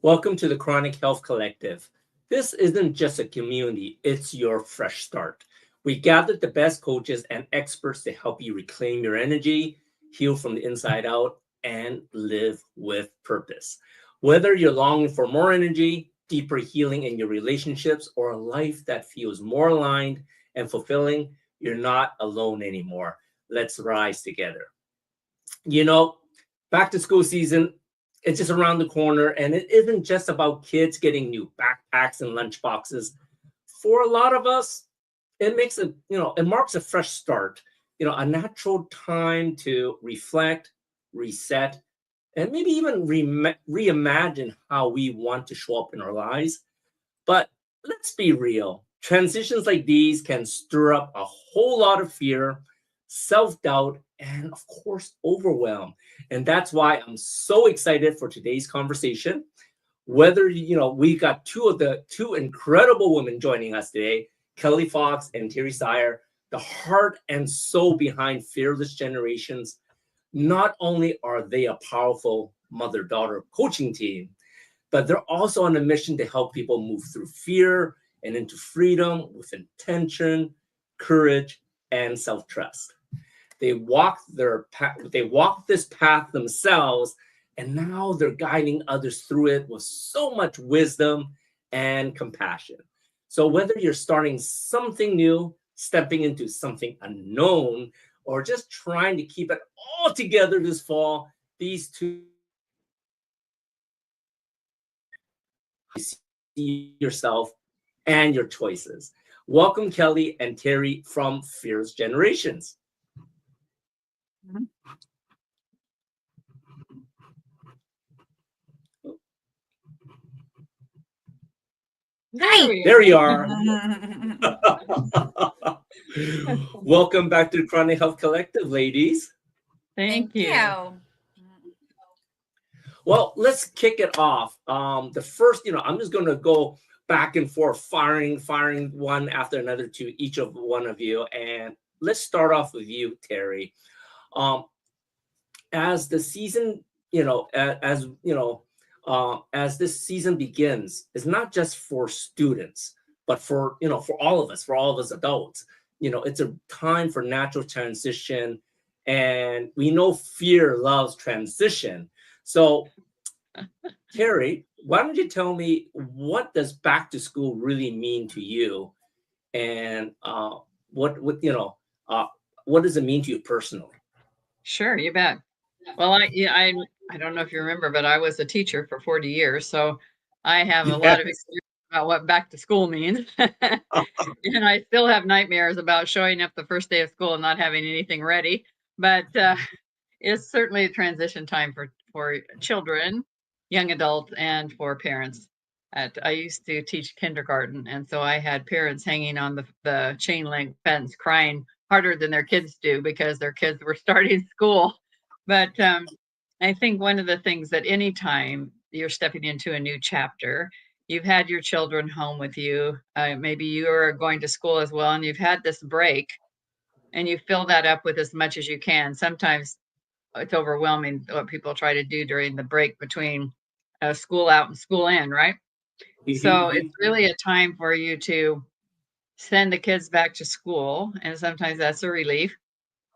Welcome to the Chronic Health Collective. This isn't just a community, it's your fresh start. We gathered the best coaches and experts to help you reclaim your energy, heal from the inside out, and live with purpose. Whether you're longing for more energy, deeper healing in your relationships, or a life that feels more aligned and fulfilling, you're not alone anymore. Let's rise together. You know, back to school season, it's just around the corner, and it isn't just about kids getting new backpacks and lunchboxes. For a lot of us, it marks a fresh start, a natural time to reflect, reset, and maybe even reimagine how we want to show up in our lives. But let's be real. Transitions like these can stir up a whole lot of fear, self-doubt, and of course, overwhelm. And that's why I'm so excited for today's conversation. Whether, we got two incredible women joining us today, Kelly Fox and Terry Sayre, the heart and soul behind Fearless Generations. Not only are they a powerful mother-daughter coaching team, but they're also on a mission to help people move through fear and into freedom with intention, courage, and self-trust. They walked this path themselves, and now they're guiding others through it with so much wisdom and compassion. So whether you're starting something new, stepping into something unknown, or just trying to keep it all together this fall, these two see yourself and your choices. Welcome, Kelly and Terry from Fearless Generations. Hi. There you are. Welcome back to the Chronic Health Collective, ladies. Thank you. Well, let's kick it off. The first, I'm just going to go back and forth, firing one after another to each of one of you. And let's start off with you, Terry. As the season, as this season begins, it's not just for students, but for all of us adults. It's a time for natural transition, and we know fear loves transition. So, Terry, why don't you tell me, what does back to school really mean to you, and what does it mean to you personally? Sure, you bet. Well, I don't know if you remember, but I was a teacher for 40 years, so I have a lot of Yes. experience about what back to school means. And I still have nightmares about showing up the first day of school and not having anything ready. But it's certainly a transition time for children, young adults, and for parents. I used to teach kindergarten, and so I had parents hanging on the chain link fence crying harder than their kids do because their kids were starting school. But I think one of the things that anytime you're stepping into a new chapter, you've had your children home with you, maybe you are going to school as well, and you've had this break, and you fill that up with as much as you can. Sometimes it's overwhelming what people try to do during the break between school out and school in, right? So it's really a time for you to send the kids back to school, and sometimes that's a relief.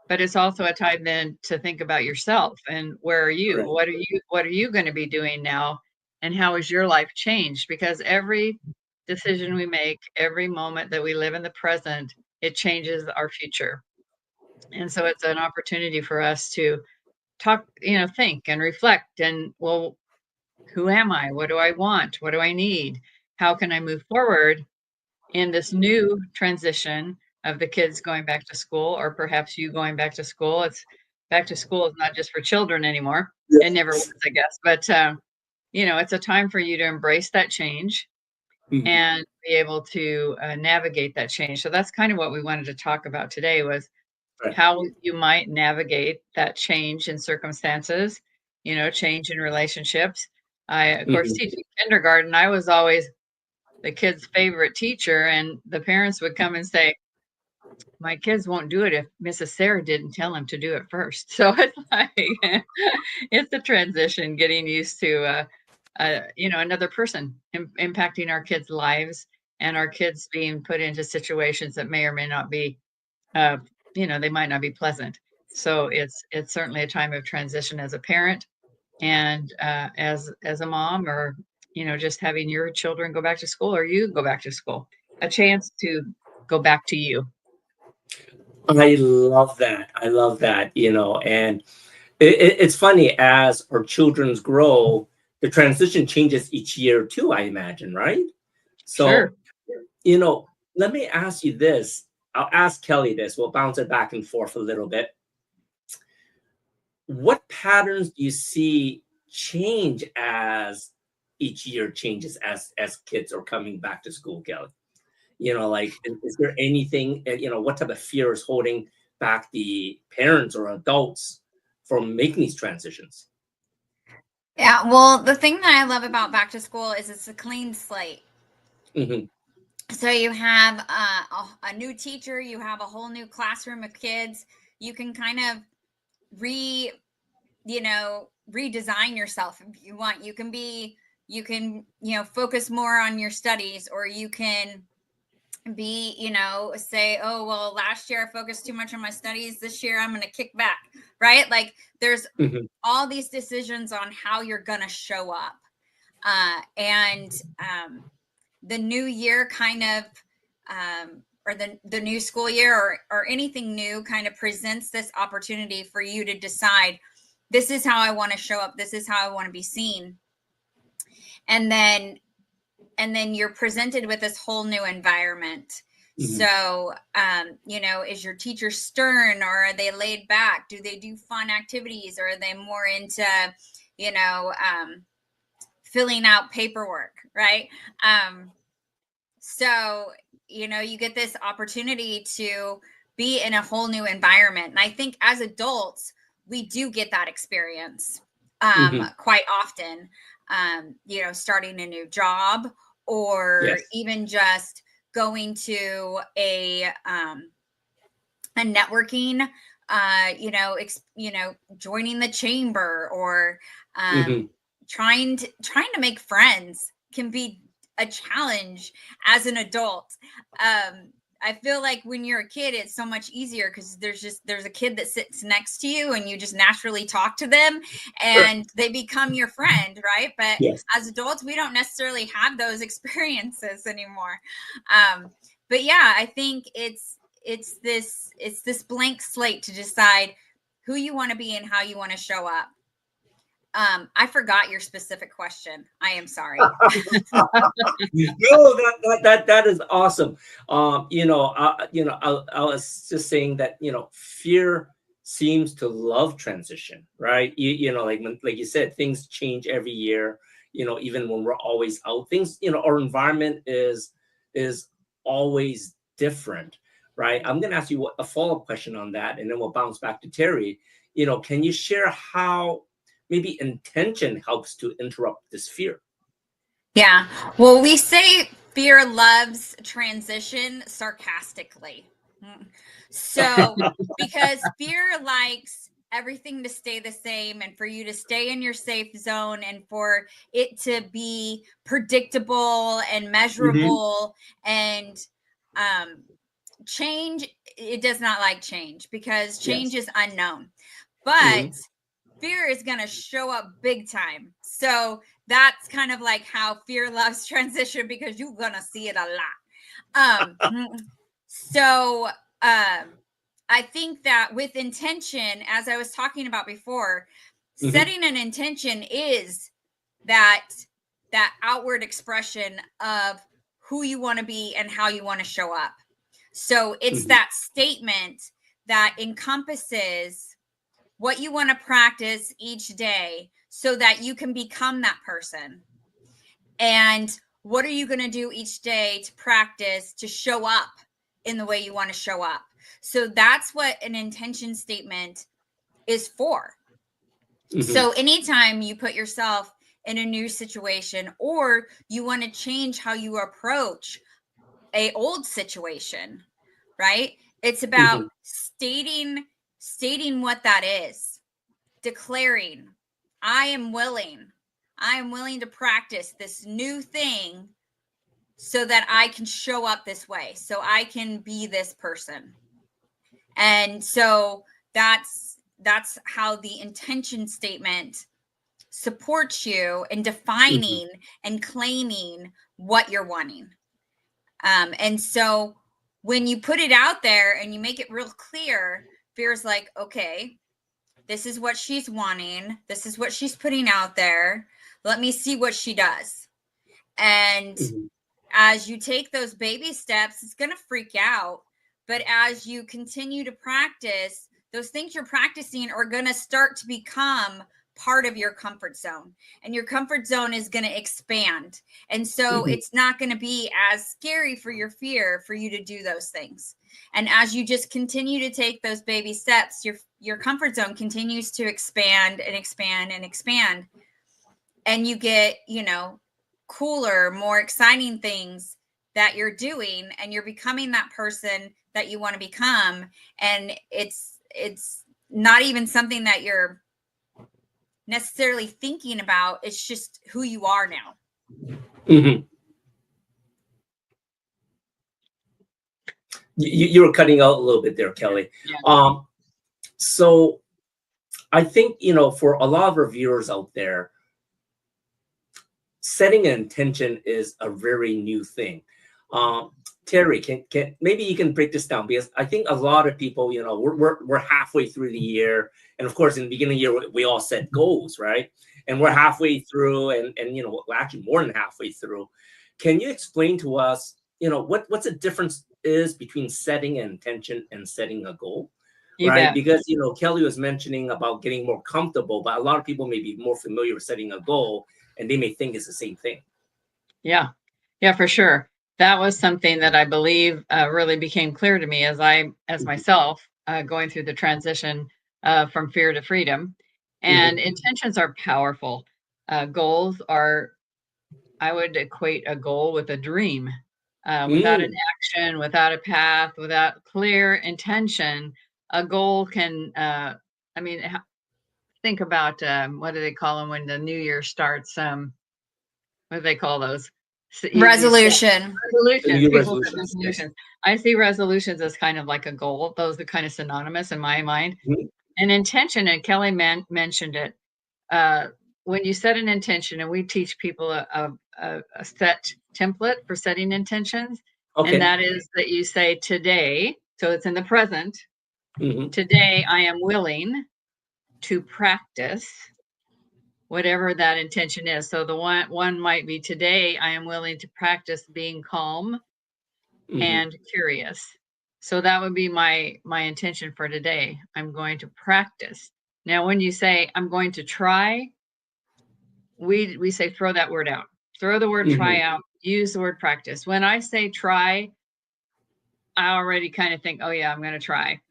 But it's also a time then to think about yourself and where are you? Correct. What are you going to be doing now? And how has your life changed? Because every decision we make, every moment that we live in the present, it changes our future. And so it's an opportunity for us to talk, think and reflect and, well, who am I? What do I want? What do I need? How can I move forward in this new transition of the kids going back to school, or perhaps you going back to school? It's back to school is not just for children anymore. It never was, I guess. But it's a time for you to embrace that change Mhm. and be able to navigate that change. So that's kind of what we wanted to talk about today, was Right. how you might navigate that change in circumstances, change in relationships. I, of course, Mhm. teaching kindergarten, I was always the kid's favorite teacher, and the parents would come and say, my kids won't do it if Mrs. Sarah didn't tell them to do it first. So it's like it's a transition, getting used to another person impacting our kids' lives, and our kids being put into situations that may or may not be, they might not be pleasant. So it's certainly a time of transition as a parent, and as a mom, or just having your children go back to school, or you go back to school, a chance to go back to you. I love that. I love that, and it's funny, as our children grow, the transition changes each year too, I imagine, right? So, Sure. let me ask you this. I'll ask Kelly this. We'll bounce it back and forth a little bit. What patterns do you see change as each year changes, as kids are coming back to school, Kelly? Like, is there anything, what type of fear is holding back the parents or adults from making these transitions? Yeah, well, the thing that I love about back to school is it's a clean slate. Hmm. So you have a new teacher, you have a whole new classroom of kids. You can kind of redesign yourself if you want. You can focus more on your studies, or you can say, oh, well, last year I focused too much on my studies. This year I'm going to kick back, right? Like, there's all these decisions on how you're going to show up. And the new year kind of, or the new school year, or anything new, kind of presents this opportunity for you to decide, this is how I want to show up. This is how I want to be seen. And then you're presented with this whole new environment. Mm-hmm. So, is your teacher stern, or are they laid back? Do they do fun activities, or are they more into, filling out paperwork, right? So, you get this opportunity to be in a whole new environment. And I think as adults, we do get that experience quite often, starting a new job, or yes, even just going to a networking, joining the chamber, or trying to make friends can be a challenge as an adult. I feel like when you're a kid, it's so much easier because there's a kid that sits next to you and you just naturally talk to them and they become your friend, right? But yes, as adults, we don't necessarily have those experiences anymore. But yeah, I think it's this blank slate to decide who you want to be and how you want to show up. I forgot your specific question. I am sorry. No, that is awesome. I was just saying that, fear seems to love transition, right? Like you said, things change every year. Even when we're always out, things, our environment is always different, right? I'm going to ask you a follow-up question on that, and then we'll bounce back to Terry. Can you share how maybe intention helps to interrupt this fear? Yeah. Well, we say fear loves transition sarcastically. So, because fear likes everything to stay the same, and for you to stay in your safe zone, and for it to be predictable and measurable, and change, it does not like change, because change is unknown. But fear is going to show up big time. So that's kind of like how fear loves transition, because you're going to see it a lot. I think that with intention, as I was talking about before, setting an intention is that outward expression of who you want to be and how you want to show up. So it's that statement that encompasses what you want to practice each day so that you can become that person. And what are you going to do each day to practice to show up in the way you want to show up? So that's what an intention statement is for. So anytime you put yourself in a new situation, or you want to change how you approach an old situation, right? It's about stating what that is. Declaring, I am willing, I am willing to practice this new thing so that I can show up this way, so I can be this person. And so that's how the intention statement supports you in defining and claiming what you're wanting. And so when you put it out there and you make it real clear, Fear's like, okay, this is what she's wanting. This is what she's putting out there. Let me see what she does. And as you take those baby steps, it's going to freak out. But as you continue to practice, those things you're practicing are going to start to become part of your comfort zone, and your comfort zone is going to expand. And so it's not going to be as scary for your fear for you to do those things. And as you just continue to take those baby steps, your comfort zone continues to expand and expand and expand. And you get, cooler, more exciting things that you're doing, and you're becoming that person that you want to become. And it's not even something that you're necessarily thinking about. It's just who you are now. You were cutting out a little bit there, Kelly. Yeah. So I think, for a lot of our viewers out there, setting an intention is a very new thing. Terry, can maybe you can break this down, because I think a lot of people, we're halfway through the year, and of course in the beginning of the year we all set goals, right? And we're halfway through, and actually more than halfway through. Can you explain to us, what's the difference is between setting an intention and setting a goal? You right? bet. Because Kelly was mentioning about getting more comfortable, but a lot of people may be more familiar with setting a goal, and they may think it's the same thing. Yeah, for sure. That was something that I believe really became clear to me as myself going through the transition from fear to freedom. And intentions are powerful. Goals are, I would equate a goal with a dream. Without an action, without a path, without clear intention, a goal can, think about, what do they call them when the new year starts? What do they call those? Resolution. Resolutions. I see resolutions as kind of like a goal. Those are kind of synonymous in my mind. An intention, and Kelly mentioned it. When you set an intention, and we teach people a set template for setting intentions, and that is that you say today, so it's in the present. Today, I am willing to practice whatever that intention is. So the one might be, today I am willing to practice being calm and curious. So that would be my intention for today. I'm going to practice. Now, when you say I'm going to try, we say throw that word out. Throw the word try out. Use the word practice. When I say try, I already kind of think, oh yeah, I'm going to try.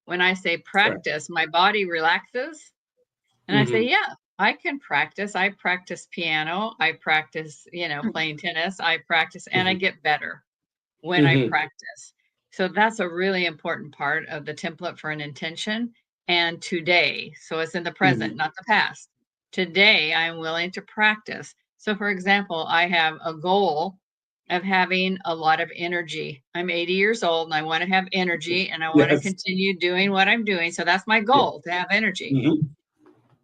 When I say practice, my body relaxes, and I say, yeah, I can practice. I practice piano. I practice, playing tennis. I practice, and I get better when I practice. So that's a really important part of the template for an intention. And today, so it's in the present, not the past. Today, I'm willing to practice. So for example, I have a goal of having a lot of energy. I'm 80 years old and I want to have energy, and I want to continue doing what I'm doing. So that's my goal, to have energy.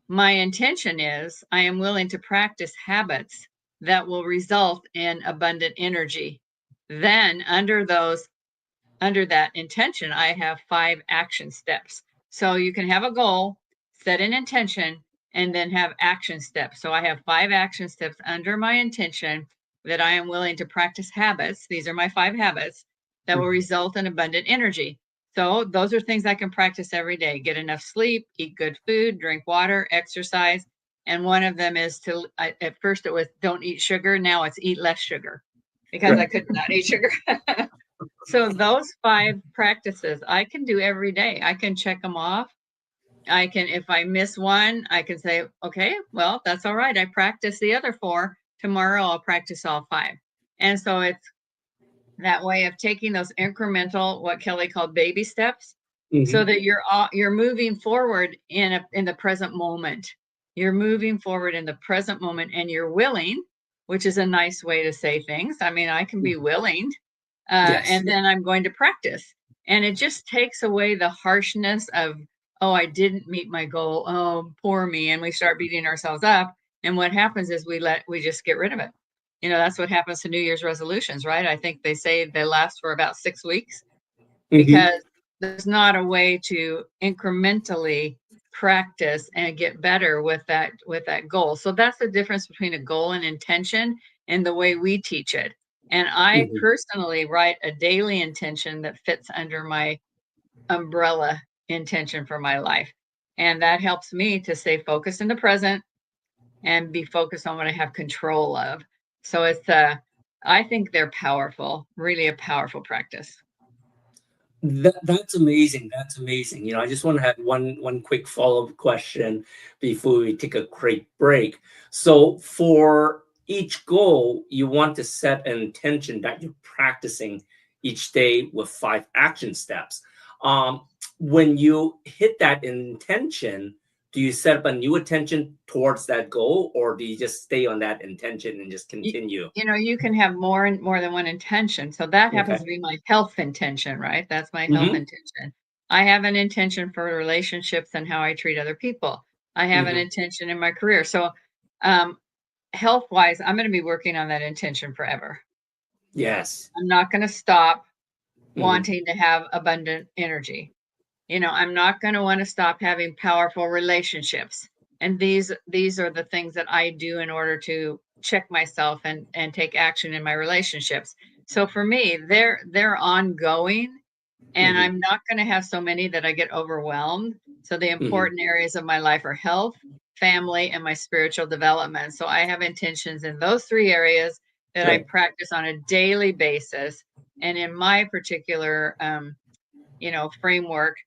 My intention is I am willing to practice habits that will result in abundant energy. Then under that intention, I have 5 action steps. So you can have a goal, set an intention, and then have action steps. So I have 5 action steps under my intention that I am willing to practice habits. These are my 5 habits that will result in abundant energy. So those are things I can practice every day. Get enough sleep, eat good food, drink water, exercise. And one of them is at first it was don't eat sugar. Now it's eat less sugar, because I could not eat sugar. So those 5 practices I can do every day. I can check them off. I can, if I miss one, I can say, okay, well, that's all right. I practiced the other 4. Tomorrow I'll practice all 5. And so it's that way of taking those incremental, what Kelly called baby steps, so that you're moving forward in the present moment. You're moving forward in the present moment, and you're willing, which is a nice way to say things. I mean, I can be willing, Yes. and then I'm going to practice. And it just takes away the harshness of, oh, I didn't meet my goal. Oh, poor me. And we start beating ourselves up. And what happens is we just get rid of it. You know, that's what happens to New Year's resolutions, right? I think they say they last for about 6 weeks because there's not a way to incrementally practice and get better with that goal. So that's the difference between a goal and intention and the way we teach it. And I personally write a daily intention that fits under my umbrella intention for my life. And that helps me to stay focused in the present and be focused on what I have control of. So it's I think they're powerful, really a powerful practice. That's amazing. That's amazing. You know, I just want to have one quick follow-up question before we take a quick break. So for each goal, you want to set an intention that you're practicing each day with 5 action steps. When you hit that intention, do you set up a new intention towards that goal, or do you just stay on that intention and just continue? You know, you can have more than one intention. So that happens to be my health intention, right? That's my health intention. I have an intention for relationships and how I treat other people. I have an intention in my career. So health-wise, I'm going to be working on that intention forever. Yes. I'm not going to stop wanting to have abundant energy. You know, I'm not going to want to stop having powerful relationships. And these are the things that I do in order to check myself and take action in my relationships. So for me, they're ongoing, and I'm not going to have so many that I get overwhelmed. So the important areas of my life are health, family, and my spiritual development. So I have intentions in those 3 areas that I practice on a daily basis. And in my particular, framework,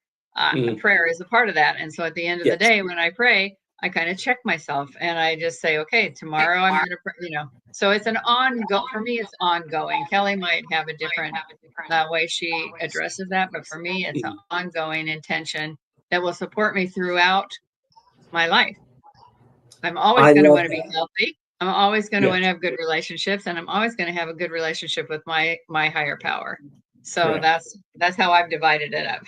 prayer is a part of that. And so at the end of the day, when I pray, I kind of check myself and I just say, okay, tomorrow I'm going to pray, so it's an ongoing, for me, it's ongoing. Kelly might have a different way she addresses that, but for me, it's an ongoing intention that will support me throughout my life. I'm always going to want to be healthy. I'm always going to want to have good relationships, and I'm always going to have a good relationship with my higher power. So that's how I've divided it up.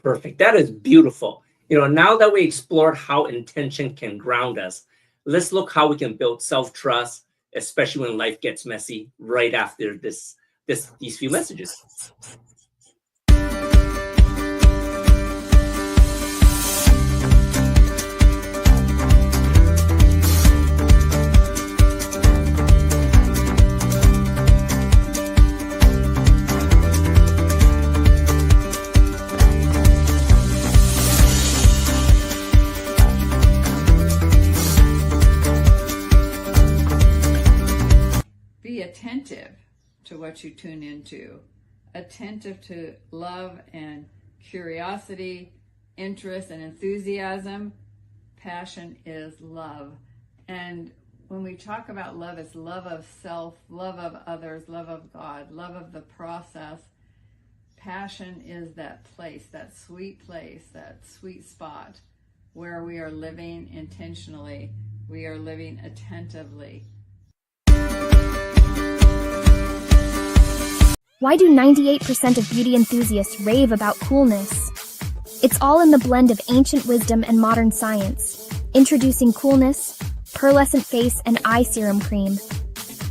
Perfect. That is beautiful. You know, now that we explored how intention can ground us, let's look how we can build self-trust, especially when life gets messy, right after these few messages. Be attentive to what you tune into, attentive to love and curiosity, interest and enthusiasm. Passion is love. And when we talk about love, it's love of self, love of others, love of God, love of the process. Passion is that place, that sweet spot where we are living intentionally, we are living attentively. Why do 98% of beauty enthusiasts rave about coolness? It's all in the blend of ancient wisdom and modern science. Introducing Coolness, Pearlescent Face and Eye Serum Cream.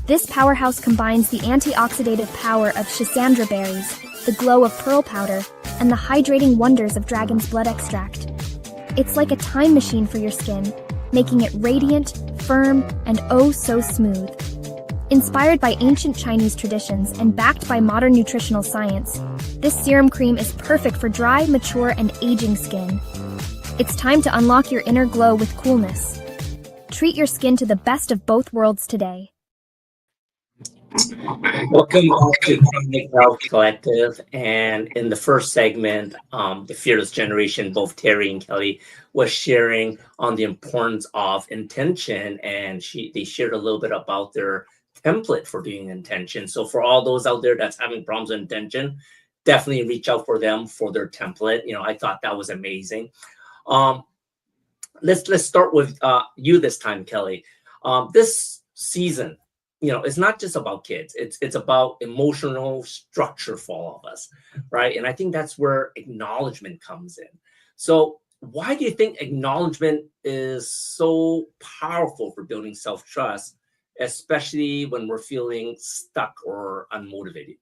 This powerhouse combines the antioxidative power of schisandra berries, the glow of pearl powder, and the hydrating wonders of dragon's blood extract. It's like a time machine for your skin, making it radiant, firm, and oh so smooth. Inspired by ancient Chinese traditions and backed by modern nutritional science, this serum cream is perfect for dry, mature, and aging skin. It's time to unlock your inner glow with Coolness. Treat your skin to the best of both worlds today. Welcome back to Chronic Health Collective. And in the first segment, the Fearless Generation, both Terry and Kelly was sharing on the importance of intention, and they shared a little bit about their template for doing intention. So for all those out there that's having problems with intention, definitely reach out for them for their template. You know, I thought that was amazing. let's start with you this time, Kelly. This season, it's not just about kids. It's about emotional structure for all of us, right? And I think that's where acknowledgement comes in. So why do you think acknowledgement is so powerful for building self-trust, especially when we're feeling stuck or unmotivated?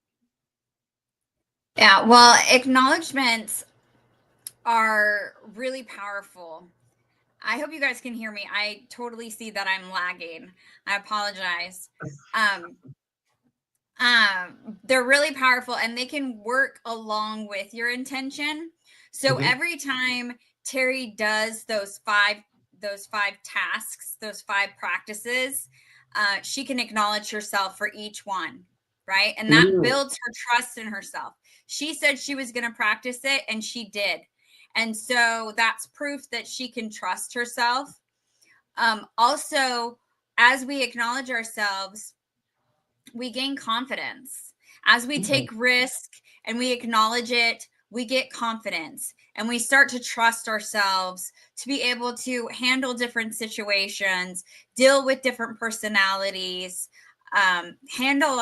Yeah, well, acknowledgments are really powerful. I hope you guys can hear me. I totally see that I'm lagging. I apologize. They're really powerful, and they can work along with your intention. So every time Terry does those five tasks, those 5 practices, she can acknowledge herself for each one, right? And that builds her trust in herself. She said she was going to practice it, and she did. And so that's proof that she can trust herself. Also, as we acknowledge ourselves, we gain confidence. As we take risk and we acknowledge it, we get confidence, and we start to trust ourselves to be able to handle different situations, deal with different personalities, handle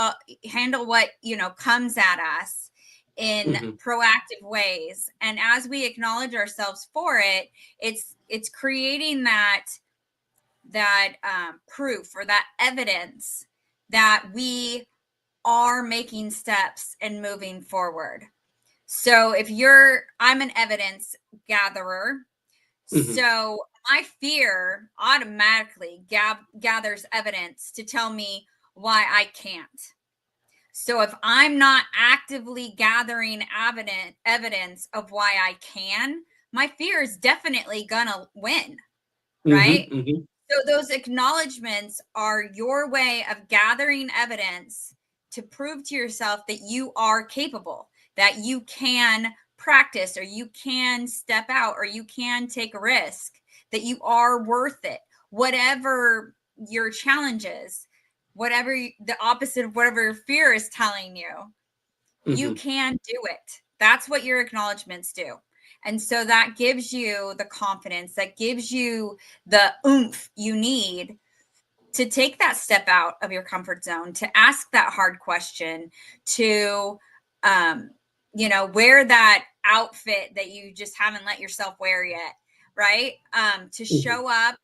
what comes at us in proactive ways. And as we acknowledge ourselves for it, it's creating that proof or that evidence that we are making steps and moving forward. So I'm an evidence gatherer. So my fear automatically gathers evidence to tell me why I can't. So if I'm not actively gathering evidence of why I can, my fear is definitely gonna win, right? So those acknowledgments are your way of gathering evidence to prove to yourself that you are capable, that you can practice, or you can step out, or you can take a risk, that you are worth it. Whatever your challenge is, whatever the opposite of whatever your fear is telling you, you can do it. That's what your acknowledgments do. And so that gives you the confidence, that gives you the oomph you need to take that step out of your comfort zone, to ask that hard question, to, wear that outfit that you just haven't let yourself wear yet, right? To show up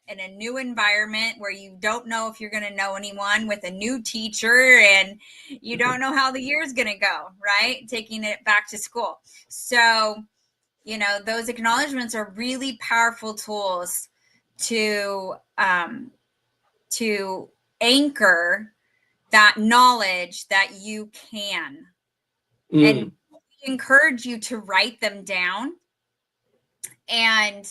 in a new environment where you don't know if you're going to know anyone, with a new teacher, and you don't know how the year's going to go, right? Taking it back to school. So, those acknowledgments are really powerful tools to anchor that knowledge that you can. And we encourage you to write them down. And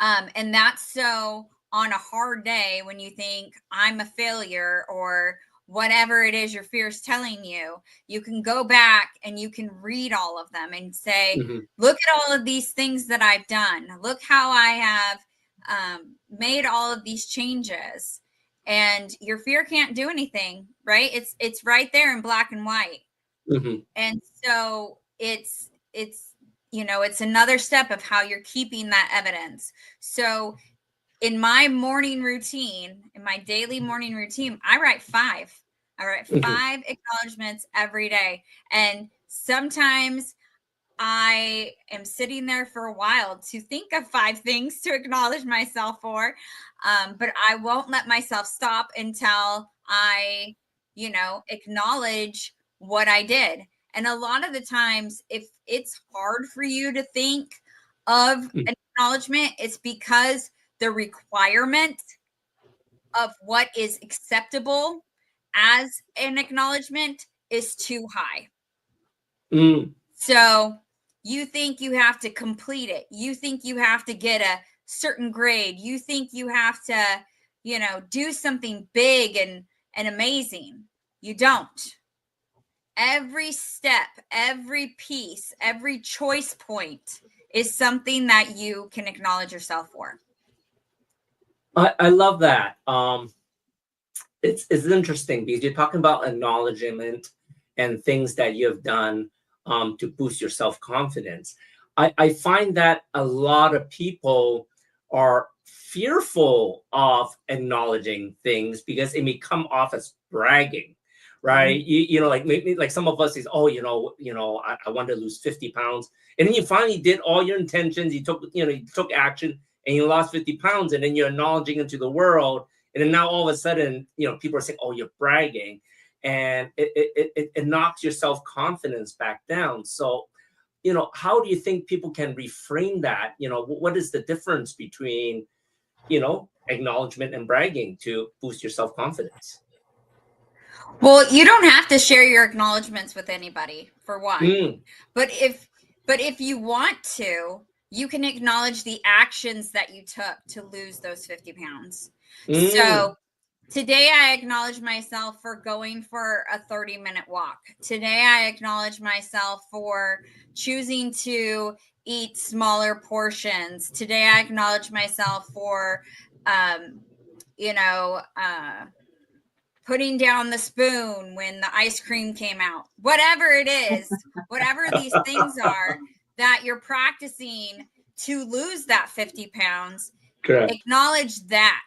that's so on a hard day when you think I'm a failure or whatever it is your fear is telling you, you can go back and you can read all of them and say, look at all of these things that I've done. Look how I have made all of these changes. And your fear can't do anything, right? It's right there in black and white. And so it's another step of how you're keeping that evidence. So in my morning routine, in my daily morning routine, I write 5. I write 5 acknowledgments every day. And sometimes I am sitting there for a while to think of 5 things to acknowledge myself for. But I won't let myself stop until I, acknowledge what I did. And a lot of the times, if it's hard for you to think of an acknowledgement, it's because the requirement of what is acceptable as an acknowledgement is too high. So you think you have to complete it. You think you have to get a certain grade. You think you have to, do something big and amazing. You don't. Every step, every piece, every choice point is something that you can acknowledge yourself for. I love that. It's interesting because you're talking about acknowledgement and things that you have done to boost your self-confidence. I find that a lot of people are fearful of acknowledging things because it may come off as bragging, right? You know, like maybe like some of us is, oh, I want to lose 50 pounds. And then you finally did all your intentions. You took action and you lost 50 pounds. And then you're acknowledging it to the world. And then now all of a sudden, people are saying, oh, you're bragging. And it knocks your self-confidence back down. So, how do you think people can reframe that? What is the difference between, acknowledgement and bragging to boost your self-confidence? Well, you don't have to share your acknowledgments with anybody, for one. But if you want to, you can acknowledge the actions that you took to lose those 50 pounds. So today I acknowledge myself for going for a 30-minute walk. Today I acknowledge myself for choosing to eat smaller portions. Today I acknowledge myself for, putting down the spoon when the ice cream came out. Whatever it is, whatever these things are that you're practicing to lose that 50 pounds, Correct. acknowledge that.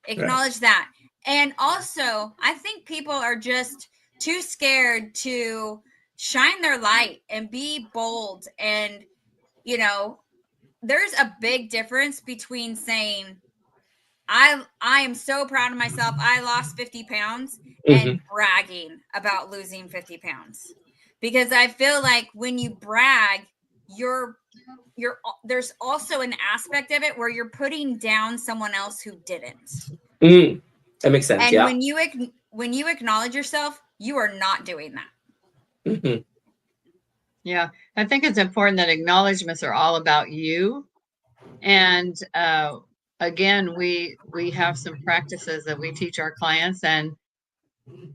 Acknowledge that. And also, I think people are just too scared to shine their light and be bold. And, there's a big difference between saying, I am so proud of myself, I lost 50 pounds, and bragging about losing 50 pounds. Because I feel like when you brag, there's also an aspect of it where you're putting down someone else who didn't. That makes sense. And when you acknowledge yourself, you are not doing that. Yeah, I think it's important that acknowledgments are all about you. And again, we have some practices that we teach our clients, and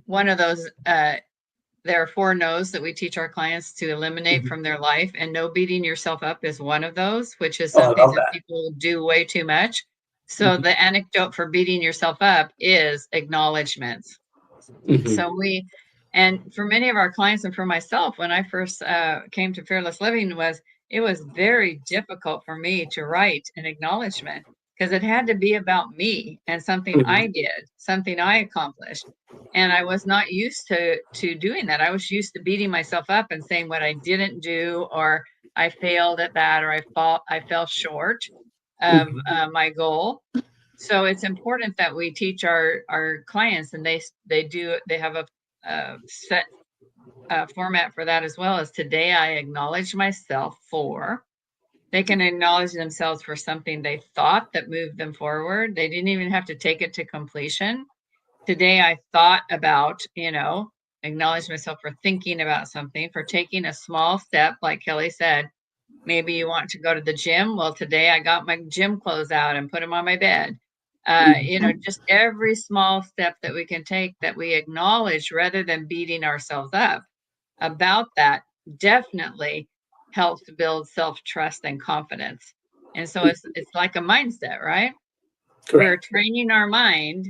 one of those, there are 4 no's that we teach our clients to eliminate from their life, and no beating yourself up is one of those, which is something that people do way too much. So the anecdote for beating yourself up is acknowledgments. So and for many of our clients and for myself, when I first came to Fearless Living, it was very difficult for me to write an acknowledgement because it had to be about me and something I did, something I accomplished. And I was not used to doing that. I was used to beating myself up and saying what I didn't do, or I failed at that, or I fell short of my goal. So it's important that we teach our clients, and they have a set format for that as well, as today I acknowledge myself for. They can acknowledge themselves for something they thought that moved them forward. They didn't even have to take it to completion. Today I thought about, acknowledge myself for thinking about something, for taking a small step, like Kelly said. Maybe you want to go to the gym. Well, today I got my gym clothes out and put them on my bed. Just every small step that we can take that we acknowledge rather than beating ourselves up about that definitely helps build self-trust and confidence. And so it's like a mindset, right? Correct. We're training our mind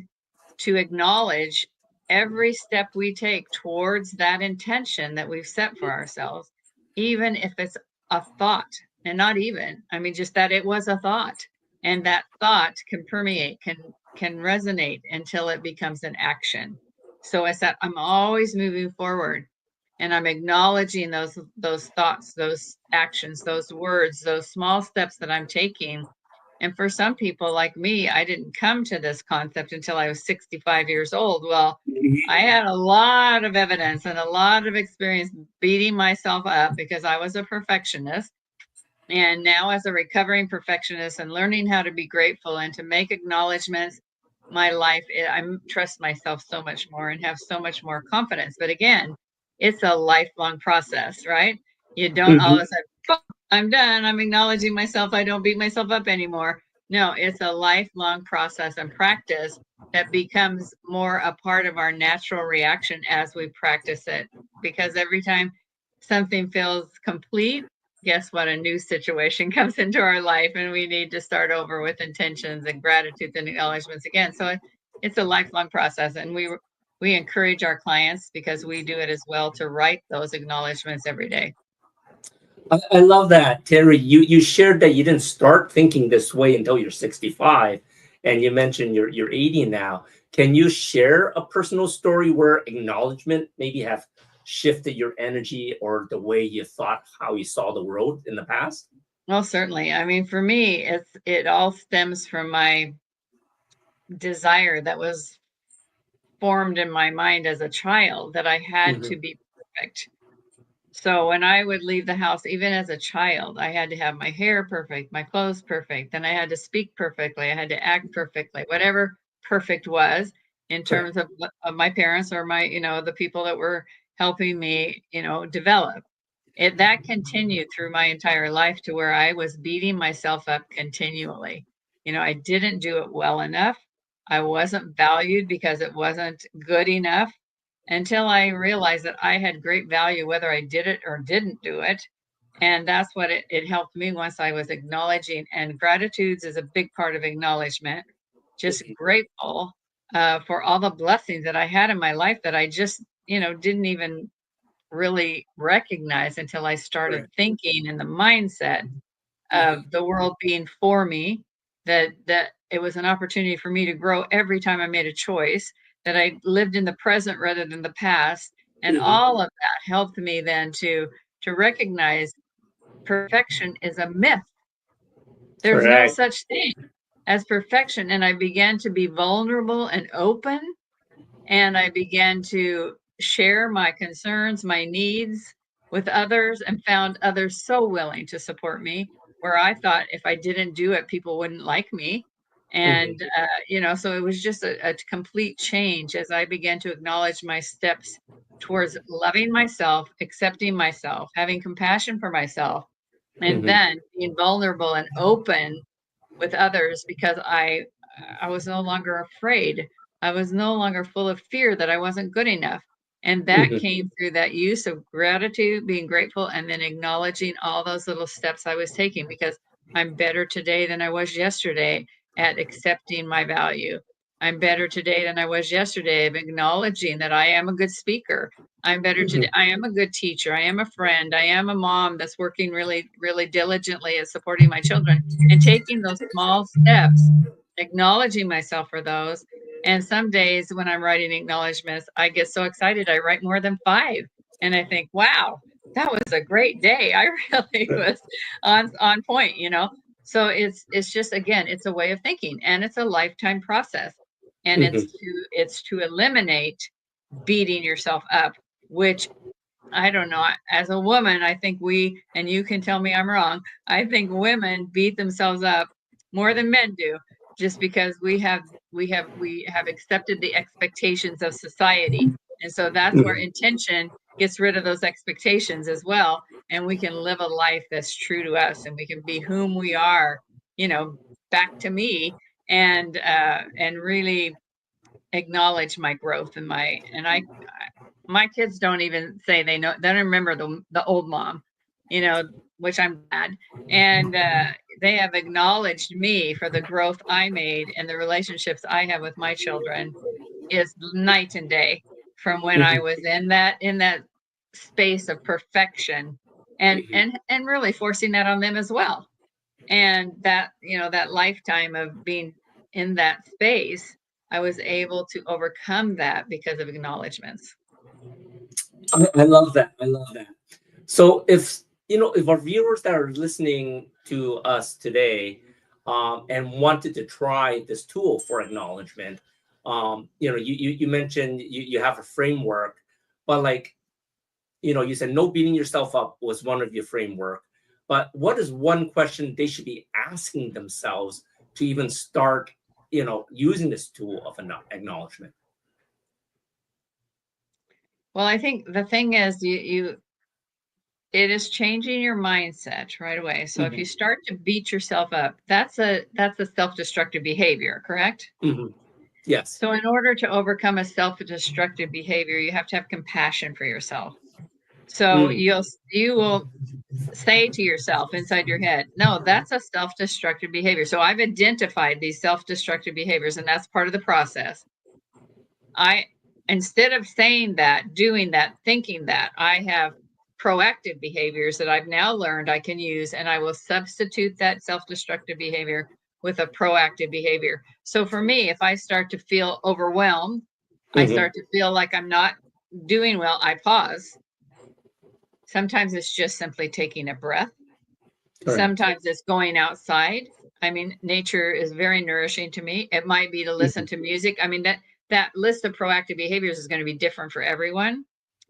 to acknowledge every step we take towards that intention that we've set for ourselves, even if it's a thought, and not even, just that it was a thought. And that thought can permeate, can resonate until it becomes an action. So it's that I'm always moving forward, and I'm acknowledging those thoughts, those actions, those words, those small steps that I'm taking. And for some people like me, I didn't come to this concept until I was 65 years old. Well, I had a lot of evidence and a lot of experience beating myself up because I was a perfectionist. And now, as a recovering perfectionist and learning how to be grateful and to make acknowledgments, my life, I trust myself so much more and have so much more confidence. But again, it's a lifelong process, right? You don't all of a sudden, I'm done, I'm acknowledging myself, I don't beat myself up anymore. No, it's a lifelong process and practice that becomes more a part of our natural reaction as we practice it. Because every time something feels complete, guess what? A new situation comes into our life, and we need to start over with intentions and gratitude and acknowledgments again. So it's a lifelong process, and we encourage our clients, because we do it as well, to write those acknowledgments every day. I love that, Terry. You shared that you didn't start thinking this way until you're 65, and you mentioned you're 80 now. Can you share a personal story where acknowledgement maybe have shifted your energy or the way you thought, how you saw the world in the past? Well, certainly. I mean, for me, it all stems from my desire that was formed in my mind as a child that I had Hmm. to be perfect. So when I would leave the house, even as a child, I had to have my hair perfect, my clothes perfect, then I had to speak perfectly, I had to act perfectly, whatever perfect was in Correct. terms of my parents or my, the people that were helping me, develop. That continued through my entire life to where I was beating myself up continually. I didn't do it well enough. I wasn't valued because it wasn't good enough until I realized that I had great value whether I did it or didn't do it. And that's what it helped me once I was acknowledging. And gratitudes is a big part of acknowledgement. Just grateful for all the blessings that I had in my life that I just, didn't even really recognize until I started Correct. thinking in the mindset of the world being for me, that it was an opportunity for me to grow every time I made a choice, that I lived in the present rather than the past. And Hmm. all of that helped me then to recognize perfection is a myth. There's no Correct. such thing as perfection. And I began to be vulnerable and open, and I began to share my concerns, my needs with others, and found others so willing to support me, where I thought if I didn't do it, people wouldn't like me. Hmm. And, so it was just a complete change as I began to acknowledge my steps towards loving myself, accepting myself, having compassion for myself, and Hmm. then being vulnerable and open with others because I was no longer afraid. I was no longer full of fear that I wasn't good enough. And that Hmm. came through that use of gratitude, being grateful, and then acknowledging all those little steps I was taking because I'm better today than I was yesterday at accepting my value. I'm better today than I was yesterday of acknowledging that I am a good speaker. I'm better today. I am a good teacher. I am a friend. I am a mom that's working really, really diligently at supporting my children and taking those small steps, acknowledging myself for those. And some days when I'm writing acknowledgments, I get so excited I write more than 5. And I think, wow, that was a great day. I really was on point. So it's just again, it's a way of thinking and it's a lifetime process. And Hmm. it's to eliminate beating yourself up, which I don't know. As a woman, I think and you can tell me I'm wrong, I think women beat themselves up more than men do, just because we have accepted the expectations of society. And so that's where intention gets rid of those expectations as well. And we can live a life that's true to us and we can be whom we are, you know, back to me and really acknowledge my growth and my kids don't even say they know. They don't remember the old mom, which I'm glad. And they have acknowledged me for the growth I made and the relationships I have with my children is night and day from when I Hmm. was in that space of perfection and really forcing that on them as well. And that lifetime of being in that space, I was able to overcome that because of acknowledgments. I love that. I love that. So if our viewers that are listening to us today, and wanted to try this tool for acknowledgement, you mentioned you have a framework, but like, you said no beating yourself up was one of your framework. But what is one question they should be asking themselves to even start, using this tool of an acknowledgement? Well, I think the thing is it is changing your mindset right away. So if you Hmm. start to beat yourself up, that's a self-destructive behavior, correct? Hmm. Yes. So in order to overcome a self-destructive behavior, you have to have compassion for yourself. So Mm. you will say to yourself inside your head, no, that's a self-destructive behavior. So I've identified these self-destructive behaviors, and that's part of the process. I Instead of saying that, doing that, thinking that, I have proactive behaviors that I've now learned I can use, and I will substitute that self-destructive behavior with a proactive behavior. So for me, if I start to feel overwhelmed, I start to feel like I'm not doing well, I pause. Sometimes it's just simply taking a breath. Correct. Sometimes it's going outside. I mean, nature is very nourishing to me. It might be to listen to music. I mean, that list of proactive behaviors is going to be different for everyone,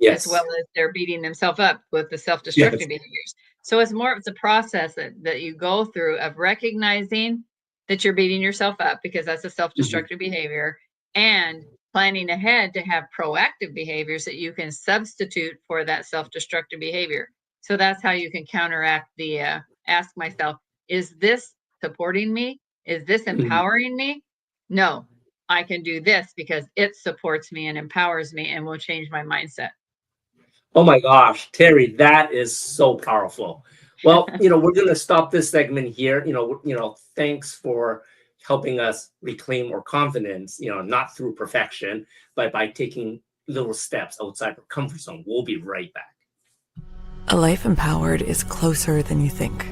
as well as they're beating themselves up with the self-destructive behaviors. So it's a process that you go through of recognizing that you're beating yourself up, because that's a self-destructive behavior, and planning ahead to have proactive behaviors that you can substitute for that self-destructive behavior. So that's how you can counteract the ask myself, is this supporting me? Is this empowering me? No, I can do this because it supports me and empowers me and will change my mindset. Oh my gosh, Terry, that is so powerful. Well, we're going to stop this segment here. Thanks for helping us reclaim our confidence, not through perfection, but by taking little steps outside our comfort zone. We'll be right back. A life empowered is closer than you think.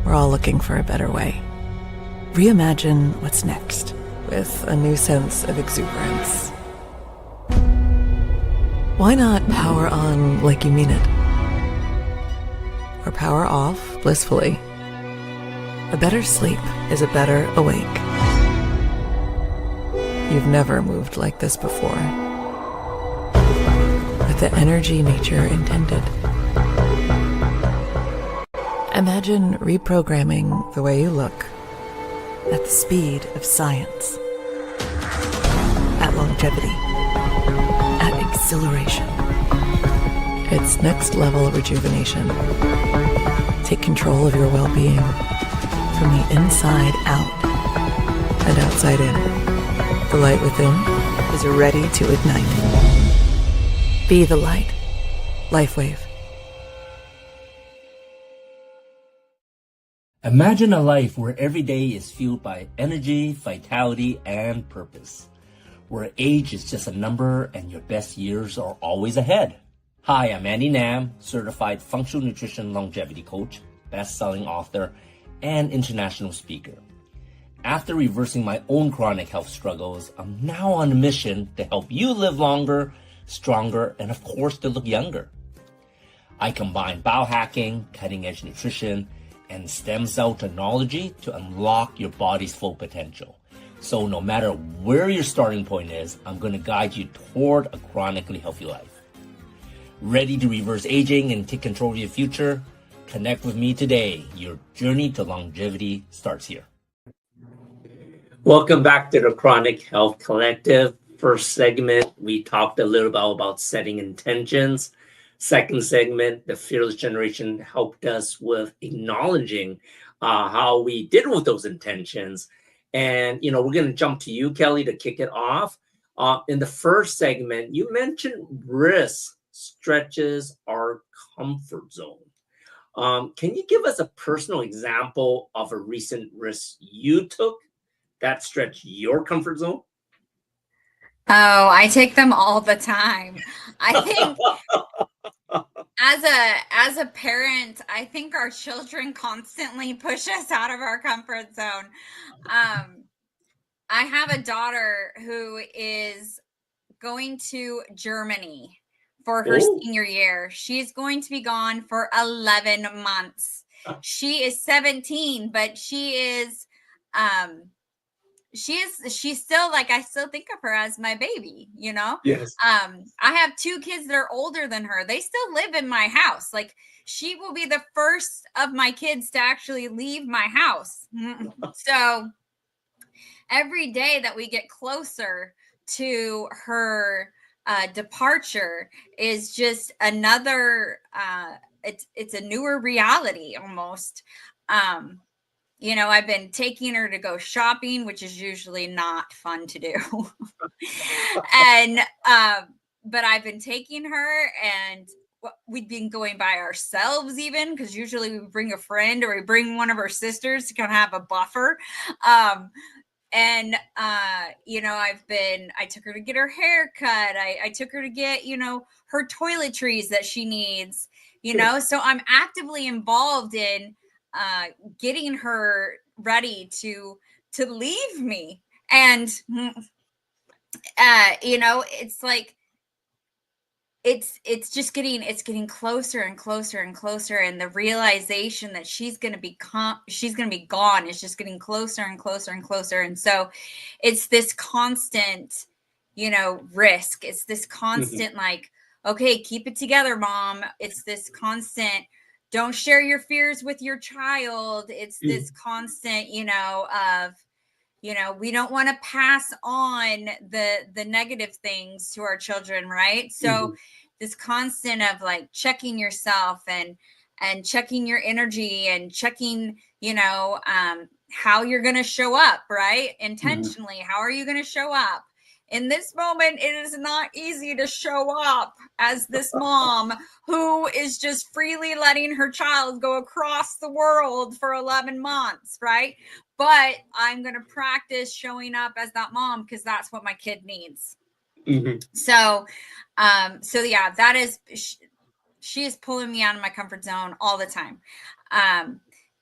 We're all looking for a better way. Reimagine what's next with a new sense of exuberance. Why not power on like you mean it? Or power off blissfully? A better sleep is a better awake. You've never moved like this before. With the energy nature intended. Imagine reprogramming the way you look at the speed of science, at longevity, at exhilaration. It's next level rejuvenation. Take control of your well-being from the inside out and outside in. The light within is ready to ignite. Be the light. LifeWave. Imagine a life where every day is fueled by energy, vitality, and purpose. Where age is just a number and your best years are always ahead. Hi, I'm Andy Nam, certified functional nutrition longevity coach, best-selling author, and international speaker. After reversing my own chronic health struggles, I'm now on a mission to help you live longer, stronger, and of course to look younger. I combine biohacking, cutting-edge nutrition, and stem cell technology to unlock your body's full potential. So no matter where your starting point is, I'm going to guide you toward a chronically healthy life. Ready to reverse aging and take control of your future? Connect with me today. Your journey to longevity starts here. Welcome back to the Chronic Health Collective. First segment, we talked a little bit about setting intentions. Second segment, the Fearless Generation helped us with acknowledging how we did with those intentions. And, we're going to jump to you, Kelly, to kick it off. In the first segment, you mentioned risk stretches our comfort zone. Can you give us a personal example of a recent risk you took that stretched your comfort zone? Oh, I take them all the time. I think as a parent, I think our children constantly push us out of our comfort zone. I have a daughter who is going to Germany for her senior year. She's going to be gone for 11 months. She is 17, but she's still like, I still think of her as my baby, Yes. I have two kids that are older than her. They still live in my house. Like, she will be the first of my kids to actually leave my house. So every day that we get closer to her departure is just another it's a newer reality almost. I've been taking her to go shopping, which is usually not fun to do. And but I've been taking her, and we've been going by ourselves even, because usually we bring a friend or we bring one of our sisters to kind of have a buffer. And I took her to get her hair cut. I took her to get, her toiletries that she needs. you know? So I'm actively involved in getting her ready to leave me. And, you know, it's like, it's just getting closer and closer and closer, and the realization that she's going to be gone is just getting closer and closer and closer. And so it's this constant, you know, risk. It's this constant like, okay, keep it together, mom. It's this constant, don't share your fears with your child. It's this constant, you know, of, you know, we don't want to pass on the negative things to our children, right? So this constant of like checking yourself and checking your energy and checking, you know, how you're going to show up, right? Intentionally, how are you going to show up? In this moment, it is not easy to show up as this mom who is just freely letting her child go across the world for 11 months, right? But I'm going to practice showing up as that mom because that's what my kid needs. So yeah, that is, she is pulling me out of my comfort zone all the time.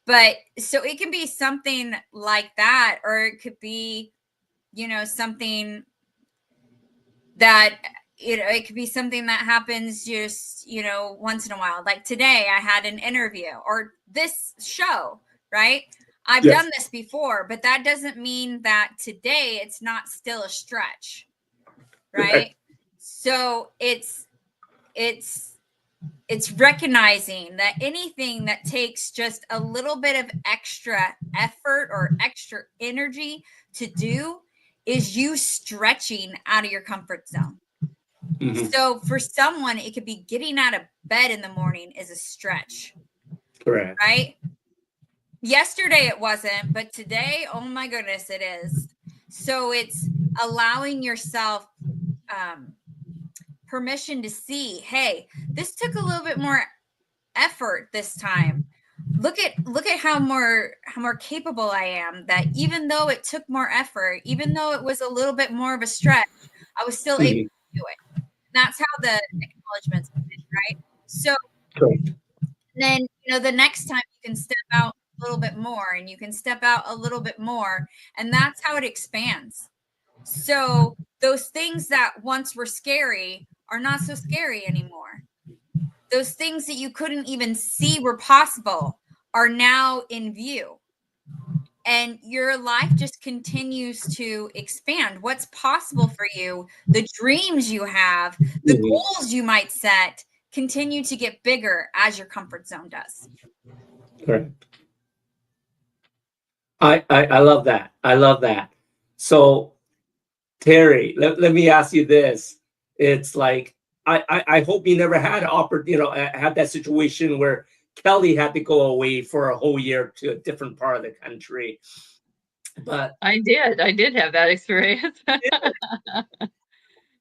But so it can be something like that, or it could be, you know, something that, you know, it could be something that happens just, you know, once in a while. Like today I had an interview, or this show, right? I've done this before, but that doesn't mean that today it's not still a stretch, right? So it's recognizing that anything that takes just a little bit of extra effort or extra energy to do is you stretching out of your comfort zone. So for someone, it could be getting out of bed in the morning is a stretch. Correct. Right? Yesterday it wasn't, but today, oh my goodness, it is. So it's allowing yourself permission to see, hey, this took a little bit more effort this time. Look at how more capable I am, that even though it took more effort, even though it was a little bit more of a stretch, I was still able to do it. That's how the acknowledgments come in, right? So then, you know, the next time you can step out a little bit more, and you can step out a little bit more, and that's how it expands. So those things that once were scary are not so scary anymore. Those things that you couldn't even see were possible are now in view. And your life just continues to expand. What's possible for you, the dreams you have, the goals you might set continue to get bigger as your comfort zone does. Correct. I love that. I love that. So, Terry, let me ask you this. It's like, I hope you never had had that situation where Kelly had to go away for a whole year to a different part of the country. But I did have that experience.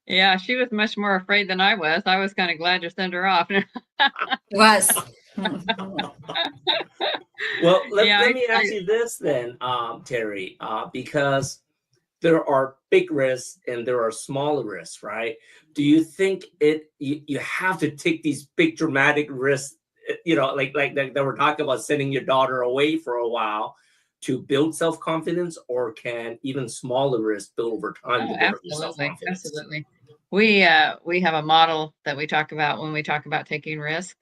Yeah, she was much more afraid than I was. I was kind of glad to send her off. Was. Well, let me ask you this then, Terry, because there are big risks and there are smaller risks, right? Do you think you have to take these big dramatic risks, you know, like that we're talking about, sending your daughter away for a while to build self-confidence, or can even smaller risks build over time to build up your self-confidence? Absolutely. We have a model that we talk about when we talk about taking risks,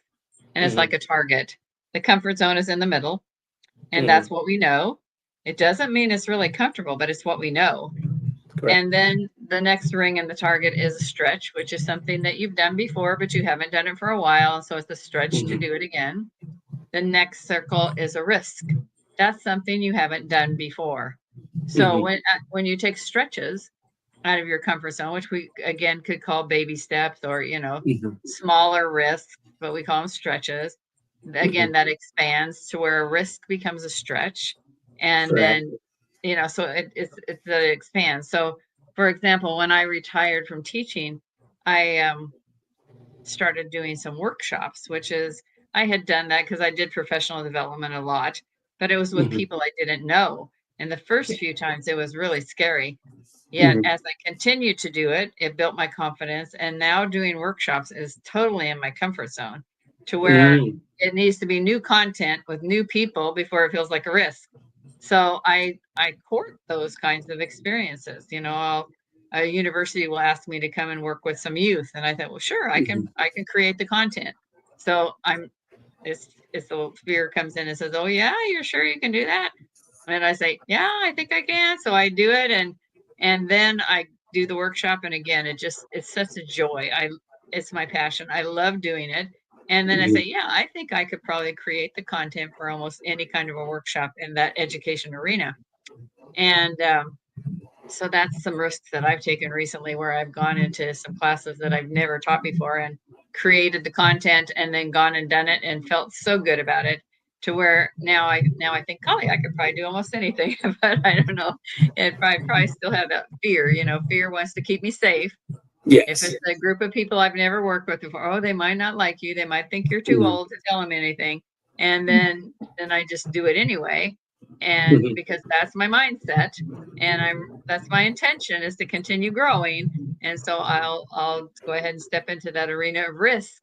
and it's like a target. The comfort zone is in the middle, and that's what we know. It doesn't mean it's really comfortable, but it's what we know. Correct. And then the next ring in the target is a stretch, which is something that you've done before, but you haven't done it for a while. So it's a stretch to do it again. The next circle is a risk. That's something you haven't done before. So when you take stretches out of your comfort zone, which we again could call baby steps, or, you know, smaller risks, but we call them stretches. Again, that expands to where a risk becomes a stretch. And then, you know, so it expands. So for example, when I retired from teaching, I started doing some workshops, which is, I had done that because I did professional development a lot, but it was with people I didn't know. And the first few times it was really scary. Yet as I continued to do it, it built my confidence. And now doing workshops is totally in my comfort zone. to where Mm. it needs to be new content with new people before it feels like a risk. So I court those kinds of experiences. You know, a university will ask me to come and work with some youth, and I thought, well, sure, I can create the content. So it's the fear comes in and says, oh yeah, you're sure you can do that? And I say, yeah, I think I can. So I do it, and then I do the workshop, and again, it's such a joy. It's my passion. I love doing it. And then I say, yeah, I think I could probably create the content for almost any kind of a workshop in that education arena. And so that's some risks that I've taken recently, where I've gone into some classes that I've never taught before and created the content, and then gone and done it and felt so good about it, to where now I think, golly, I could probably do almost anything. But I don't know. And I probably still have that fear. You know, fear wants to keep me safe. Yes. If it's a group of people I've never worked with before, oh, they might not like you. They might think you're too old to tell them anything. And then I just do it anyway. And because that's my mindset, and that's my intention, is to continue growing. And so I'll go ahead and step into that arena of risk.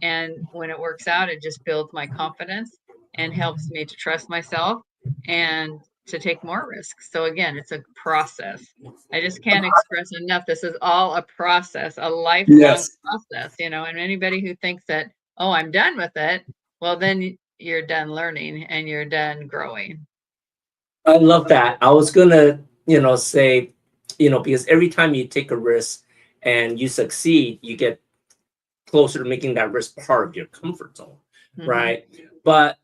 And when it works out, it just builds my confidence and helps me to trust myself and to take more risks. So again, it's a process. I just can't express enough. This is all a process, a lifelong process, you know, and anybody who thinks that, oh, I'm done with it, well, then you're done learning and you're done growing. I love that. I was gonna, say, because every time you take a risk and you succeed, you get closer to making that risk part of your comfort zone, right? But,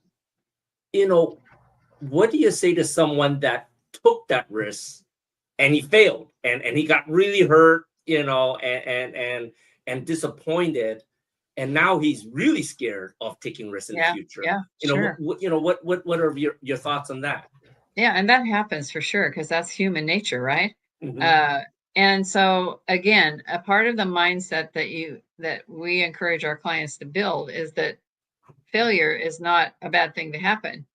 what do you say to someone that took that risk and he failed and he got really hurt, and disappointed, and now he's really scared of taking risks in the future? Yeah, sure. What are your thoughts on that? Yeah, and that happens for sure, because that's human nature, right? And so again, a part of the mindset that we encourage our clients to build is that failure is not a bad thing to happen.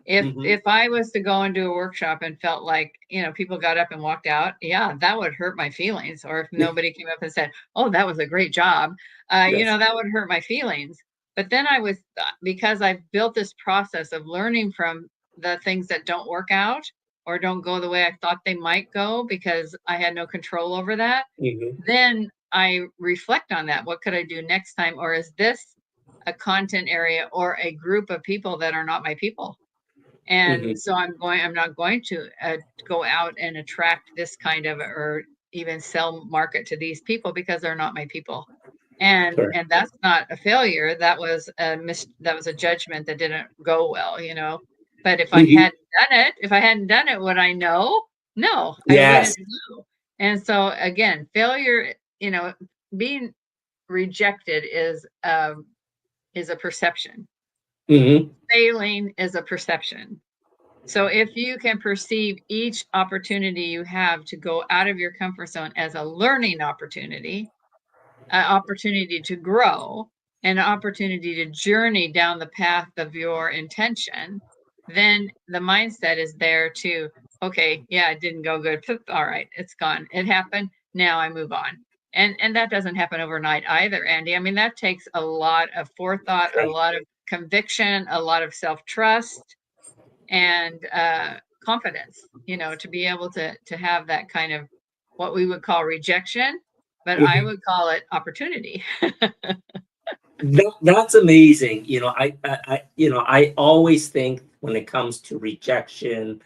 If I was to go and do a workshop and felt like, people got up and walked out, yeah, that would hurt my feelings. Or if nobody came up and said, oh, that was a great job, that would hurt my feelings. But then because I've built this process of learning from the things that don't work out or don't go the way I thought they might go, because I had no control over that, then I reflect on that. What could I do next time? Or is this a content area or a group of people that are not my people? And so I'm not going to go out and attract this kind of, or even sell market to these people, because they're not my people. And that's not a failure. That was a judgment that didn't go well, But if I hadn't done it, would I know? No, I wouldn't know. And so again, failure, being rejected is a perception. Failing is a perception. So if you can perceive each opportunity you have to go out of your comfort zone as a learning opportunity, an opportunity to grow, an opportunity to journey down the path of your intention, then the mindset is there to, okay, yeah, it didn't go good. All right, it's gone. It happened. Now I move on. And that doesn't happen overnight either, Andy. I mean, that takes a lot of forethought, a lot of conviction, a lot of self-trust, and confidence, to be able to have that kind of what we would call rejection, but I would call it opportunity. That's amazing. I always think when it comes to rejection,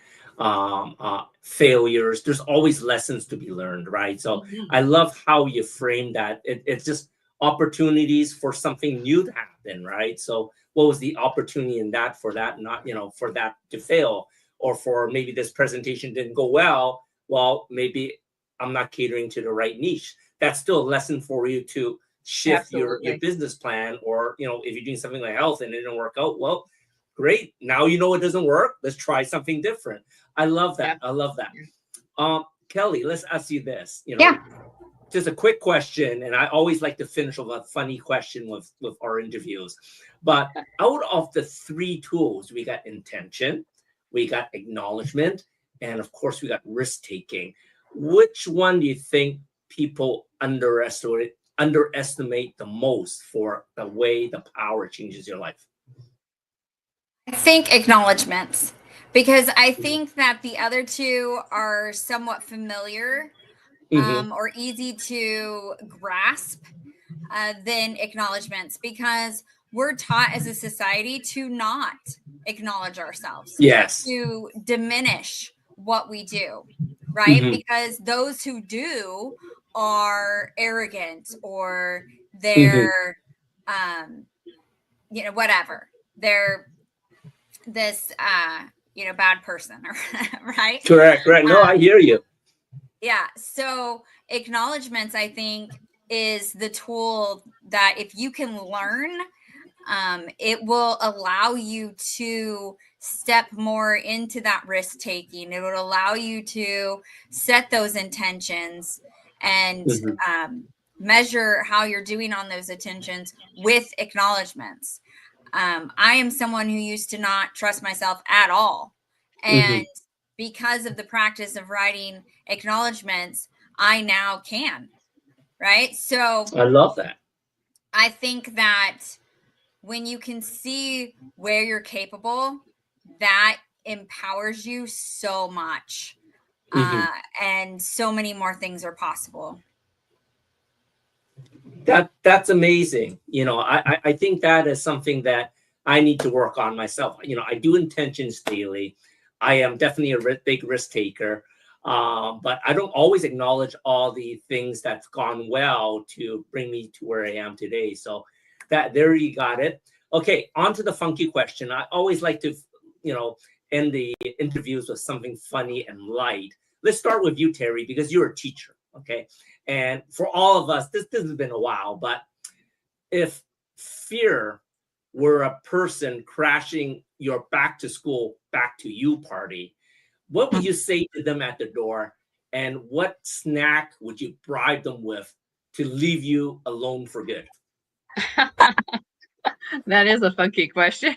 failures, there's always lessons to be learned, right? So I love how you frame that. It's just opportunities for something new to happen, right? So what was the opportunity in that, for that not, for that to fail, or for maybe this presentation didn't go well? Well, maybe I'm not catering to the right niche. That's still a lesson for you to shift your business plan. Or, if you're doing something like health and it didn't work out, well, great. Now it doesn't work. Let's try something different. I love that. I love that. Kelly, let's ask you this. Just a quick question, and I always like to finish with a funny question with our interviews. But out of the three tools, we got intention, we got acknowledgement, and of course we got risk taking. Which one do you think people underestimate underestimate the most for the way the power changes your life? I think acknowledgments, because I think that the other two are somewhat familiar or easy to grasp than acknowledgments, because we're taught as a society to not acknowledge ourselves, Yes. to diminish what we do, right? Because those who do are arrogant, or they're whatever, they're this bad person, right? Correct. Right. No, I hear you. Yeah. So acknowledgments, I think, is the tool that if you can learn, it will allow you to step more into that risk taking. It would allow you to set those intentions and measure how you're doing on those intentions with acknowledgments. I am someone who used to not trust myself at all. And because of the practice of writing acknowledgments, I now can. Right. So I love that. I think that when you can see where you're capable, that empowers you so much. And so many more things are possible. That's amazing. I think that is something that I need to work on myself. I do intentions daily. I am definitely a big risk taker, but I don't always acknowledge all the things that's gone well to bring me to where I am today. So there you got it. Okay, on to the funky question. I always like to, end the interviews with something funny and light. Let's start with you, Terry, because you're a teacher. Okay. And for all of us, this has been a while, but if fear were a person crashing your back to school, back to you party, what would you say to them at the door? And what snack would you bribe them with to leave you alone for good? That is a funky question.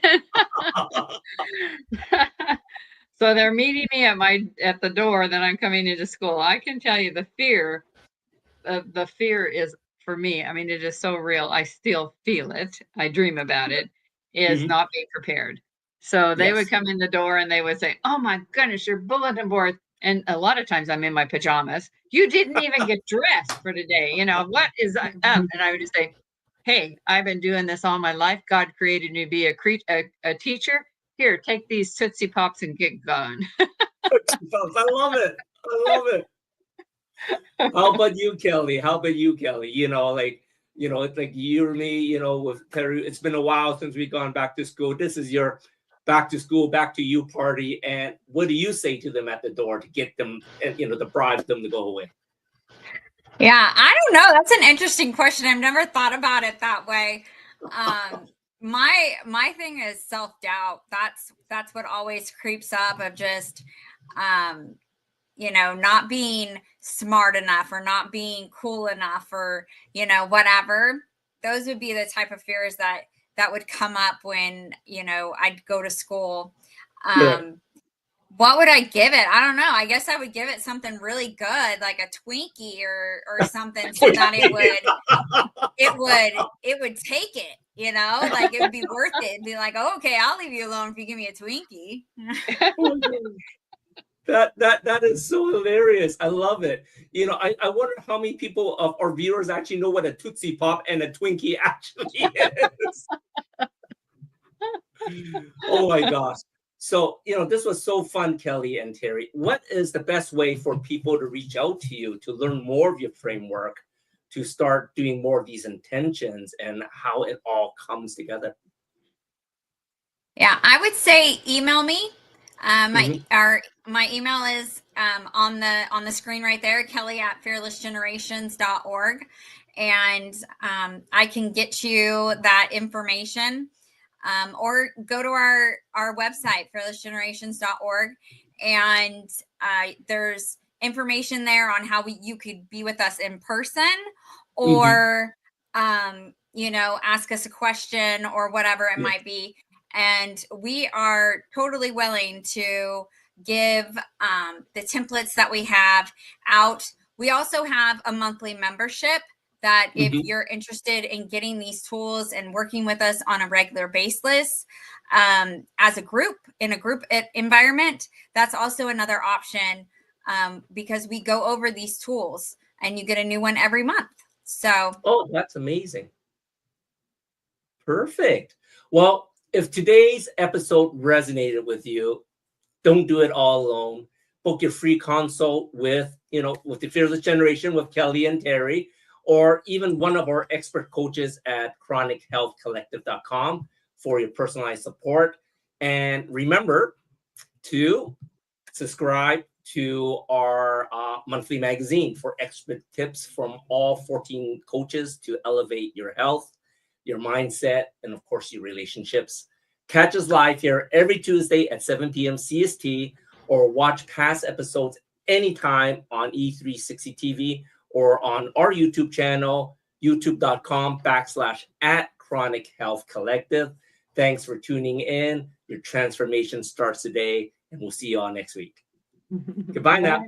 So they're meeting me at the door that I'm coming into school. I can tell you the fear is, for me, I mean, it is so real. I still feel it. I dream about it, is not being prepared. So they would come in the door and they would say, "Oh my goodness, your bulletin board." And a lot of times I'm in my pajamas. "You didn't even get dressed for today. What is up?" And I would just say, "Hey, I've been doing this all my life. God created me to be a teacher. Here, take these Tootsie Pops and get going." I love it. I love it. How about you, Kelly? It's like you or me, with Terry, it's been a while since we've gone back to school. This is your back to school, back to you party. And what do you say to them at the door to get them, to bribe them to go away? Yeah, I don't know. That's an interesting question. I've never thought about it that way. My thing is self-doubt. That's what always creeps up, of just not being smart enough, or not being cool enough, or whatever. Those would be the type of fears that would come up when I'd go to school. What would I give it? I don't know. I guess I would give it something really good, like a Twinkie or something, so that it would take it, like it would be worth it. It'd be like, "Oh, okay, I'll leave you alone if you give me a Twinkie." That is so hilarious. I love it. I wonder how many people of our viewers actually know what a Tootsie Pop and a Twinkie actually is. Oh my gosh. So, this was so fun, Kelly and Terry. What is the best way for people to reach out to you to learn more of your framework, to start doing more of these intentions and how it all comes together? Yeah, I would say email me. My email is on the screen right there, kelly@fearlessgenerations.org, and I can get you that information, or go to our website, fearlessgenerations.org, and there's information there on how you could be with us in person, or ask us a question or whatever it might be. And we are totally willing to give the templates that we have out. We also have a monthly membership that if you're interested in getting these tools and working with us on a regular basis, as a group, in a group environment, that's also another option, because we go over these tools and you get a new one every month. So, oh, that's amazing. Perfect. Well, if today's episode resonated with you, don't do it all alone. Book your free consult with the Fearless Generation with Kelly and Terry, or even one of our expert coaches at chronichealthcollective.com for your personalized support. And remember to subscribe to our monthly magazine for expert tips from all 14 coaches to elevate your health, your mindset, and of course, your relationships. Catch us live here every Tuesday at 7 p.m. CST, or watch past episodes anytime on E360 TV or on our YouTube channel, youtube.com/@chronichealthcollective. Thanks for tuning in. Your transformation starts today, and we'll see you all next week. Goodbye now.